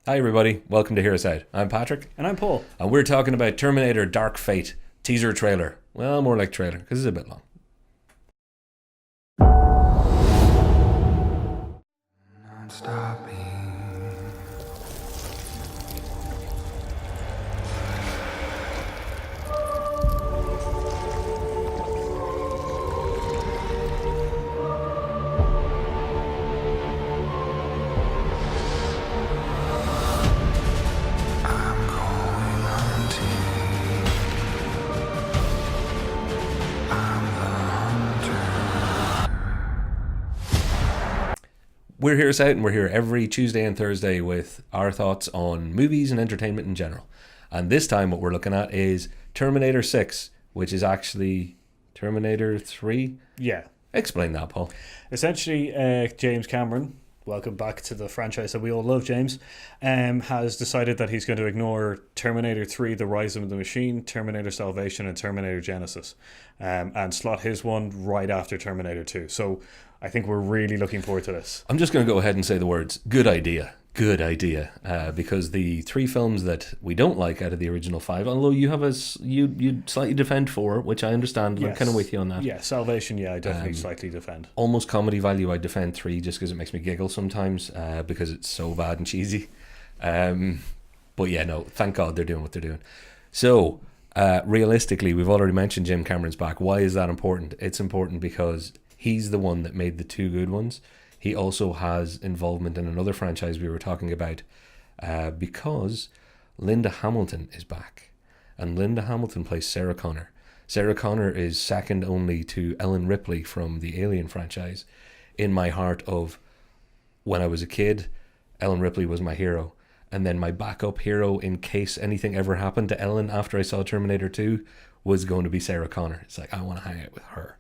Hi everybody, welcome to Hear Us Out. I'm Patrick, And I'm Paul. and we're talking about Terminator Dark Fate teaser trailer. Well, more like trailer, because it's a bit long. We're Hear Us Out, and we're here every Tuesday and Thursday with our thoughts on movies and entertainment in general. And this time what we're looking at is Terminator 6, which is actually Terminator 3. Yeah. Explain that, Paul. Essentially, James Cameron, welcome back to the franchise that we all love, James, has decided that he's going to ignore Terminator 3, The Rise of the Machine, Terminator Salvation, and Terminator Genesis, and slot his one right after Terminator 2. So I think we're really looking forward to this. I'm just going to go ahead and say the words, good idea, because the three films that we don't like out of the original five, although you have you slightly defend four, which I understand, and I'm kind of with you on that. Yeah, Salvation, I definitely slightly defend. Almost comedy value, I defend three just because it makes me giggle sometimes, because it's so bad and cheesy. But yeah, no, thank God they're doing what they're doing. So, realistically, we've already mentioned Jim Cameron's back. Why is that important? It's important because he's the one that made the two good ones. He also has involvement in another franchise we were talking about, because Linda Hamilton is back. And Linda Hamilton plays Sarah Connor. Sarah Connor is second only to Ellen Ripley from the Alien franchise in my heart of when I was a kid. Ellen Ripley was my hero. And then my backup hero in case anything ever happened to Ellen after I saw Terminator 2 was going to be Sarah Connor. It's like, I want to hang out with her.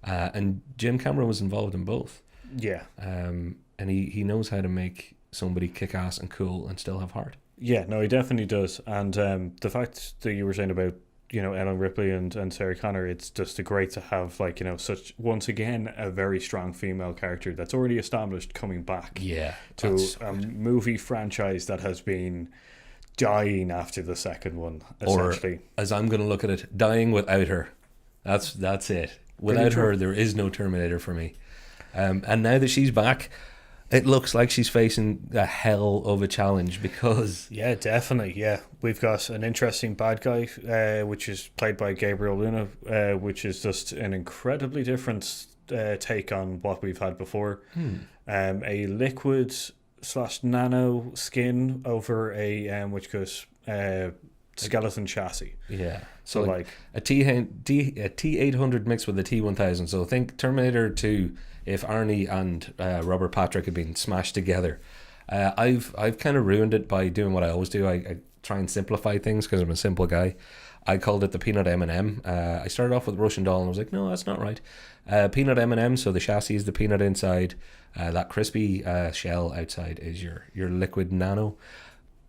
And Jim Cameron was involved in both. Yeah. And he knows how to make somebody kick ass and cool and still have heart. Yeah, no, he definitely does. And the fact that you were saying about, Ellen Ripley and Sarah Connor, it's just great to have, such, once again, a very strong female character that's already established coming back to a movie franchise that has been dying after the second one, essentially. Or, as I'm going to look at it, dying without her. That's it. Without her, there is no Terminator for me. And now that she's back, it looks like she's facing a hell of a challenge because... Yeah, definitely, yeah. We've got an interesting bad guy, which is played by Gabriel Luna, which is just an incredibly different take on what we've had before. A liquid / nano skin over a which goes skeleton chassis. Yeah. So like a T800 mixed with a T1000. So think Terminator 2 if Arnie and Robert Patrick had been smashed together. I've kind of ruined it by doing what I always do. I try and simplify things because I'm a simple guy. I called it the peanut M&M. I started off with Russian doll and I was like, no, that's not right. Peanut M&M, so the chassis is the peanut inside. That crispy shell outside is your liquid nano.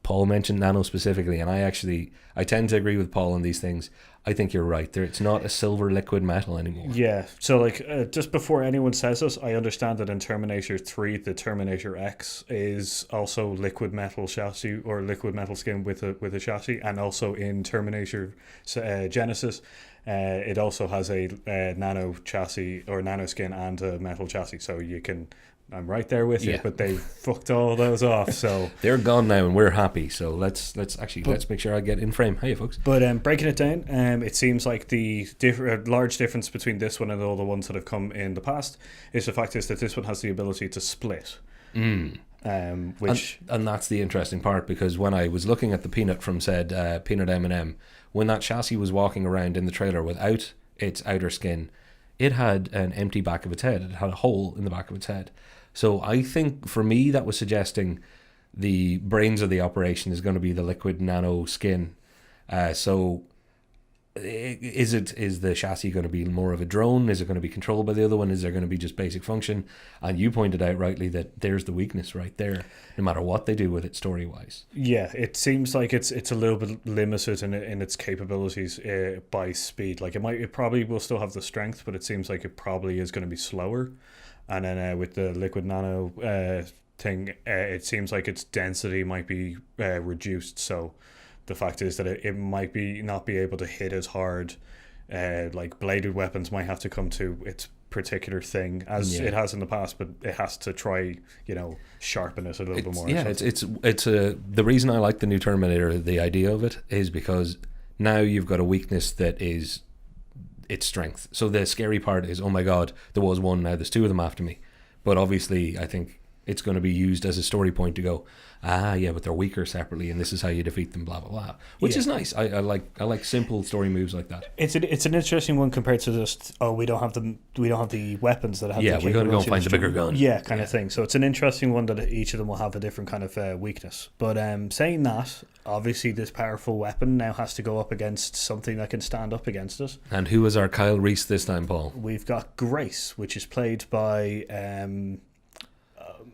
Paul mentioned nano specifically, and I tend to agree with Paul on these things. I think you're right. It's not a silver liquid metal anymore. Yeah, so just before anyone says this, I understand that in Terminator 3, the Terminator X is also liquid metal chassis or liquid metal skin with a chassis, and also in Terminator Genesis, it also has a nano chassis or nano skin and a metal chassis, so you can... I'm right there with you, but they fucked all those off. So they're gone now, and we're happy. So let's make sure I get in frame. Hiya, folks. But breaking it down, it seems like the large difference between this one and all the ones that have come in the past is the fact is that this one has the ability to split. And that's the interesting part, because when I was looking at the peanut from said peanut M&M, when that chassis was walking around in the trailer without its outer skin, it had an empty back of its head. It had a hole in the back of its head. So I think for me that was suggesting the brains of the operation is going to be the liquid nano skin. So is the chassis going to be more of a drone? Is it going to be controlled by the other one? Is there going to be just basic function? And you pointed out rightly that there's the weakness right there, no matter what they do with it story-wise. Yeah, it seems like it's a little bit limited in its capabilities by speed. Like it probably will still have the strength, but it seems like it probably is going to be slower. and then with the liquid nano thing, it seems like its density might be reduced. So the fact is that it might be not be able to hit as hard. Like bladed weapons might have to come to its particular thing as it has in the past, but it has to try, sharpen it a little bit more. Yeah, it's the reason I like the new Terminator, the idea of it, is because now you've got a weakness that is its strength. So the scary part is, oh my god, there was one, now there's two of them after me. But obviously, I think it's going to be used as a story point to go, yeah, but they're weaker separately, and this is how you defeat them, blah blah blah, which is nice. I like simple story moves like that. It's an interesting one compared to just we don't have the weapons that have. Yeah, we got to go and find the bigger gun. Yeah, kind of thing. So it's an interesting one that each of them will have a different kind of weakness. But saying that, obviously this powerful weapon now has to go up against something that can stand up against it. And who is our Kyle Reese this time, Paul? We've got Grace, which is played by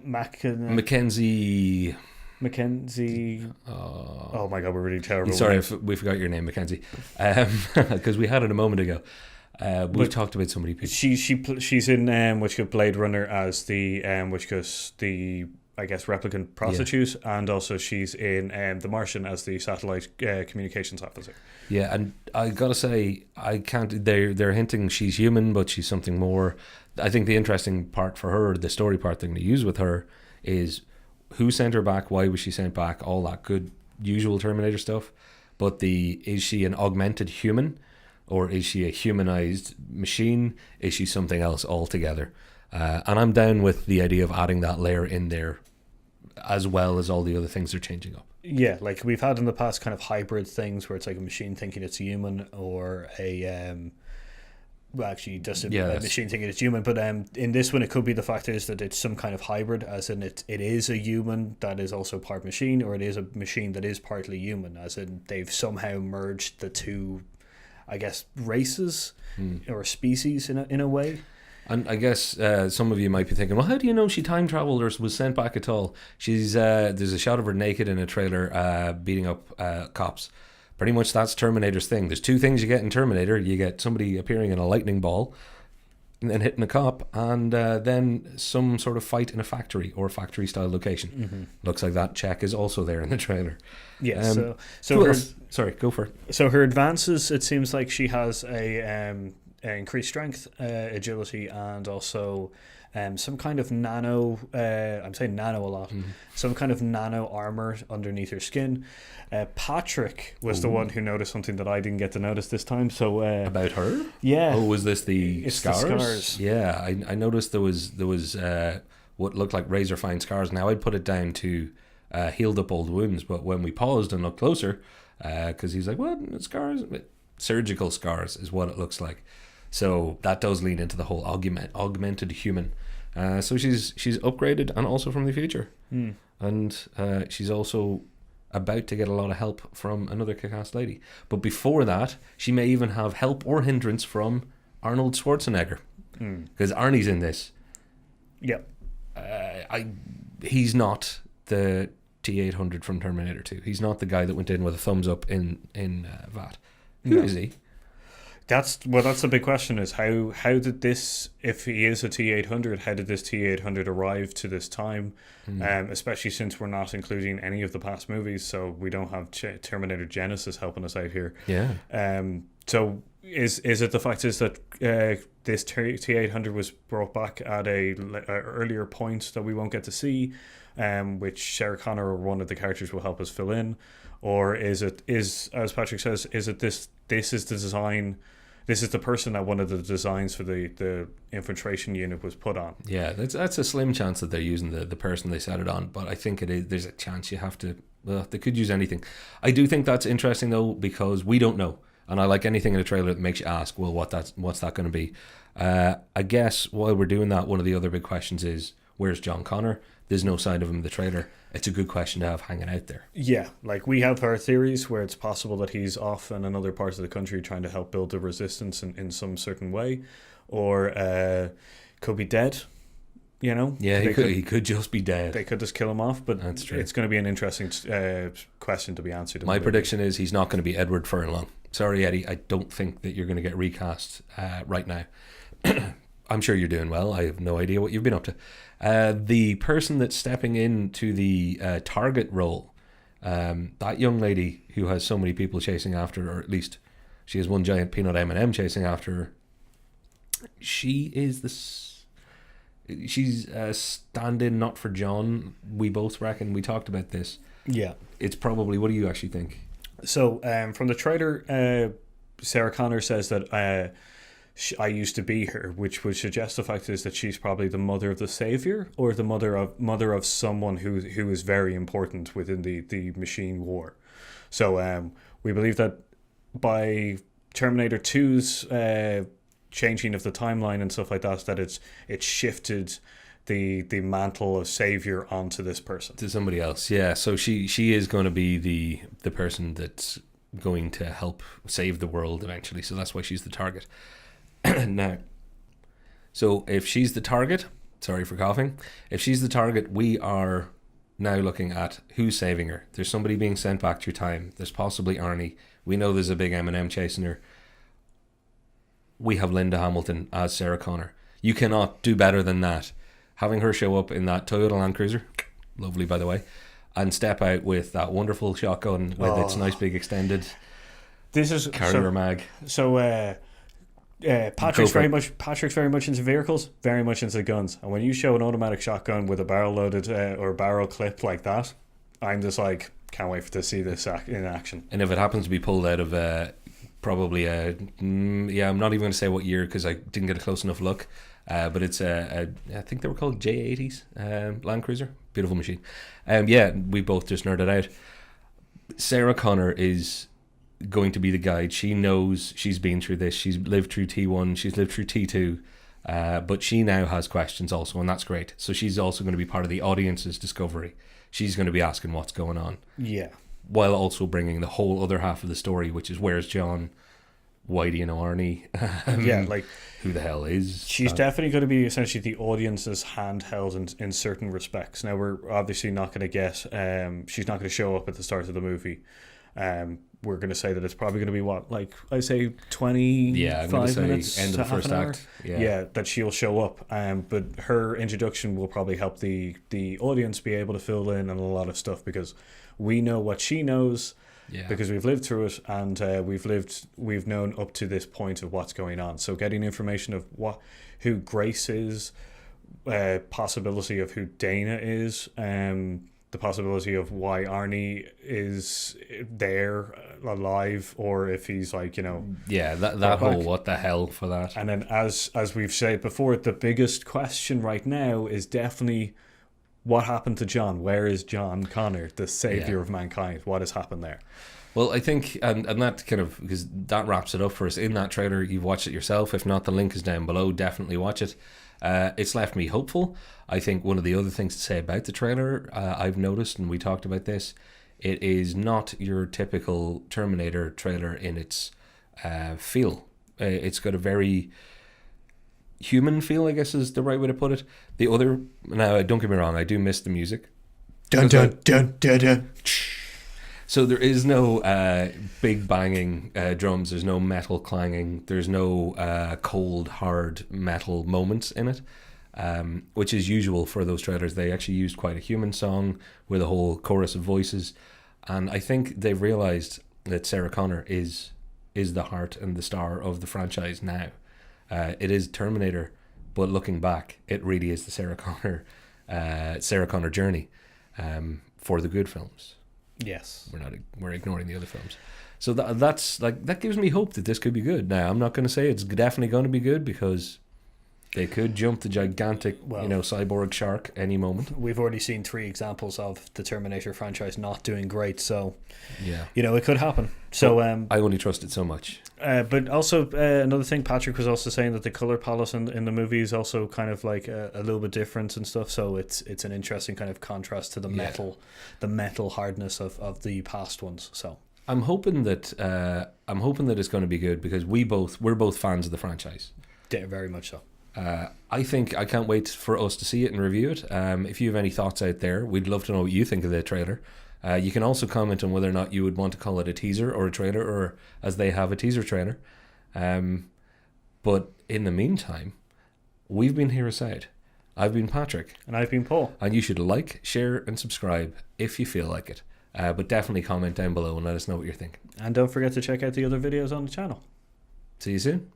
Mackenzie. Oh my god, we're really terrible. Sorry if we forgot your name, Mackenzie, because we had it a moment ago. We've talked about somebody. She's in which got Blade Runner as the which goes the I guess replicant prostitute, and also she's in The Martian as the satellite communications officer. Yeah, and I gotta say, I can't. They're hinting she's human, but she's something more. I think the interesting part for her, the story part thing to use with her, is who sent her back, why was she sent back, all that good usual Terminator stuff. But is she an augmented human, or is she a humanized machine? Is she something else altogether? And I'm down with the idea of adding that layer in there, as well as all the other things they're changing up. Yeah, like we've had in the past kind of hybrid things where it's like a machine thinking it's a human, or a actually just a machine thinking it's human. But in this one, it could be the fact is that it's some kind of hybrid, as in it is a human that is also part machine, or it is a machine that is partly human, as in they've somehow merged the two, I guess, races or species in a way. And I guess some of you might be thinking, well, how do you know she time traveled or was sent back at all? She's there's a shot of her naked in a trailer beating up cops. Pretty much that's Terminator's thing. There's two things you get in Terminator. You get somebody appearing in a lightning ball and then hitting a cop, and then some sort of fight in a factory or factory-style location. Mm-hmm. Looks like that check is also there in the trailer. Yeah, so sorry, go for it. So her advances, it seems like she has a increased strength, agility, and also some kind of nano, I'm saying nano a lot, some kind of nano armor underneath her skin. Patrick was the one who noticed something that I didn't get to notice this time. So about her? Yeah. Oh, was this the scars? The scars. Yeah, I noticed there was what looked like razor fine scars. Now I'd put it down to healed up old wounds, but when we paused and looked closer, because he's like, what, scars? Surgical scars is what it looks like. So that does lean into the whole augmented human. So she's upgraded and also from the future. And she's also about to get a lot of help from another kick-ass lady. But before that, she may even have help or hindrance from Arnold Schwarzenegger. Because Arnie's in this. Yep. He's not the T-800 from Terminator 2. He's not the guy that went in with a thumbs up in VAT. Who is he? That's the big question, is how did this, if he is a T-800, how did this T-800 arrive to this time? Especially since we're not including any of the past movies, so we don't have Terminator Genesis helping us out here. Yeah. So is it the fact is that this T-800 was brought back at a earlier point that we won't get to see, which Sarah Connor or one of the characters will help us fill in? Or is as Patrick says, is it this is the design? This is the person that one of the designs for the infiltration unit was put on. Yeah, that's a slim chance that they're using the person they set it on, but I think it is. There's a chance you have to. Well, they could use anything. I do think that's interesting though, because we don't know, and I like anything in a trailer that makes you ask, well, what's that going to be? I guess while we're doing that, one of the other big questions is, where's John Connor? There's no sign of him in the trailer. It's a good question to have hanging out there. Yeah, like we have our theories where it's possible that he's off in another part of the country trying to help build the resistance in some certain way, or could be dead. You know? Yeah, he could just be dead. They could just kill him off, but that's true. It's going to be an interesting question to be answered. My prediction is he's not going to be Edward Furlong. Sorry, Eddie, I don't think that you're going to get recast right now. I'm sure you're doing well. I have no idea what you've been up to. The person that's stepping into the target role, that young lady who has so many people chasing after her, or at least she has one giant peanut M&M chasing after her. She is she's stand-in not for John. We both reckon. We talked about this. Yeah. It's probably, what do you actually think? So from the trailer, Sarah Connor says that I used to be her, which would suggest the fact is that she's probably the mother of the savior, or the mother of someone who is very important within the machine war. So we believe that by Terminator 2's changing of the timeline and stuff like that, that it's shifted the mantle of savior onto this person, to somebody else. Yeah, so she is going to be the person that's going to help save the world eventually, so that's why she's the target. Now, so if she's the target, sorry for coughing, if she's the target, we are now looking at who's saving her. There's somebody being sent back through time. There's possibly Arnie. We know there's a big M&M chasing her. We have Linda Hamilton as Sarah Connor. You cannot do better than that. Having her show up in that Toyota Land Cruiser, lovely by the way, and step out with that wonderful shotgun with its nice big extended carrier mag. So Patrick's very much into vehicles, very much into guns. And when you show an automatic shotgun with a barrel loaded or barrel clip like that, I'm just like, can't wait to see this in action. And if it happens to be pulled out of probably I'm not even going to say what year because I didn't get a close enough look. But it's I think they were called J80s Land Cruiser. Beautiful machine. We both just nerded out. Sarah Connor is going to be the guide. She knows, she's been through this. She's lived through T1. She's lived through T2. But she now has questions also, and that's great. So she's also going to be part of the audience's discovery. She's going to be asking what's going on. Yeah. While also bringing the whole other half of the story, which is where's John? Why do you know Arnie? Like who the hell is? She's definitely going to be essentially the audience's handheld in certain respects. Now we're obviously not going to get. She's not going to show up at the start of the movie. We're going to say that it's probably going to be what, like I say, 25 minutes, end of the first act. Yeah, that she'll show up. But her introduction will probably help the audience be able to fill in on a lot of stuff because we know what she knows. Yeah. Because we've lived through it and we've known up to this point of what's going on. So getting information of who Grace is, possibility of who Dana is, the possibility of why Arnie is there alive, or if he's like, that whole what the hell for that. And then as we've said before, the biggest question right now is definitely what happened to John. Where is John Connor, the savior of mankind? What has happened there? Well, I think, and that kind of, because that wraps it up for us in that trailer. You've watched it yourself. If not, the link is down below. Definitely watch it. It's left me hopeful. I think one of the other things to say about the trailer, I've noticed, and we talked about this, it is not your typical Terminator trailer in its feel. It's got a very human feel, I guess is the right way to put it. The other, now don't get me wrong, I do miss the music. Dun dun dun dun dun. So there is no big banging drums. There's no metal clanging. There's no cold hard metal moments in it, which is usual for those trailers. They actually used quite a human song with a whole chorus of voices, and I think they've realized that Sarah Connor is the heart and the star of the franchise now. It is Terminator, but looking back, it really is the Sarah Connor journey for the good films. Yes, we're ignoring the other films, so that's like, that gives me hope that this could be good. Now I'm not going to say it's definitely going to be good because they could jump the gigantic, cyborg shark any moment. We've already seen 3 examples of the Terminator franchise not doing great, so yeah, it could happen. So I only trust it so much. But also another thing, Patrick was also saying that the color palette in the movie is also kind of like a little bit different and stuff. So it's an interesting kind of contrast to the metal hardness of the past ones. So I'm hoping that it's going to be good because we're both fans of the franchise. Yeah, very much so. I think I can't wait for us to see it and review it. If you have any thoughts out there, we'd love to know what you think of the trailer. You can also comment on whether or not you would want to call it a teaser or a trailer, or as they have, a teaser trailer. But in the meantime, We've been here aside. I've been Patrick. And I've been Paul. And you should like, share, and subscribe if you feel like it. But definitely comment down below and let us know what you're thinking. And don't forget to check out the other videos on the channel. See you soon.